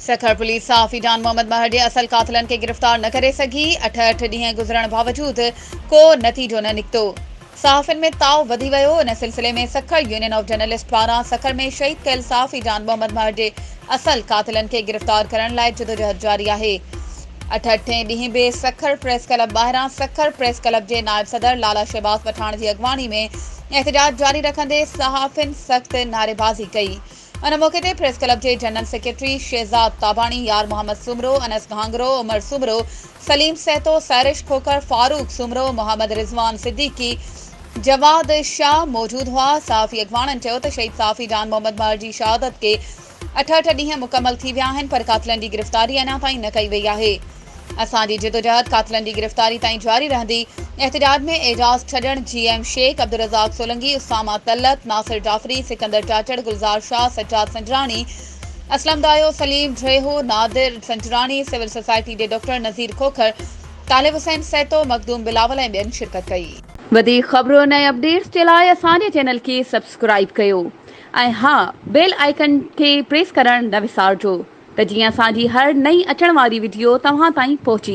Sukkur police साफ़ी जान मोहम्मद महर जे असल कातिलन खे गिरफ़्तार न करे सघी। 8 ॾींहं गुज़रण बावजूद को नतीजो न निकितो। सहाफ़ियुनि में ताव वधी वियो। इन सिलसिले में सखर यूनियन ऑफ जर्नलिस्ट पारां सखर में शहीद कयल साफ़ी जान मोहम्मद महर जे असल कातिलन खे गिरफ़्तार करण लाइ जदोजहद जारी आहे। 8 ॾींहं बि सखर प्रेस क्लब ॿाहिरां सखर प्रेस क्लब जे नायब सदर लाला शहबाज पठाण जी अॻवानी में एहतजाज जारी रखंदे सहाफ़ियुनि सख़्त नारेबाज़ी कई। उन मौके ते प्रेस क्लब के जनरल सेक्रेटरी शहजाद ताबाणी, यार मोहम्मद सुमरो, अनस घांगरो, उमर सुमरो, सलीम सहतो, सैरिश खोकर, फारूक सुमरो, मोहम्मद रिजवान सिद्दीकी, जवाद शाह मौजूद हुआ। सहाफ़ी अॻवाननि चयो त शहीद सहाफ़ी जान मोहम्मद महर जी शहादत के 8 ॾींहं मुकमल थी विया आहिनि, पर कातिलनि जी गिरफ़्तारी अञा ताईं न कई वई आहे। असांजी जिदोजहद कातिलनि जी गिरफ़्तारी ताईं जारी रहंदी। एहतजाज में एजाज छॾण, GM शेख, अब्दुल रज़ाक सोलंगी, उसामा तलत, नासिर जाफ़री, सिकंदर चाचड़, गुलज़ार शाह, सज्जाद संजरानी, असलम दायो, सलीम ड्रेहो, नादिर संजरानी, सिविल सोसाइटी जे डॉक्टर नज़ीर खोखर, तालिब हुसैन सहतो, मखदूम बिलावल ऐं ॿियनि शिरकत कई। वधीक ख़बरुनि ऐं अपडेट्स जे लाइ असांजे चैनल खे सब्सक्राइब कयो ऐं हा, बेल आइकन खे प्रेस करणु न विसारिजो त जीअं असांजी हर नई अचण वारी वीडियो तव्हां ताईं पहुची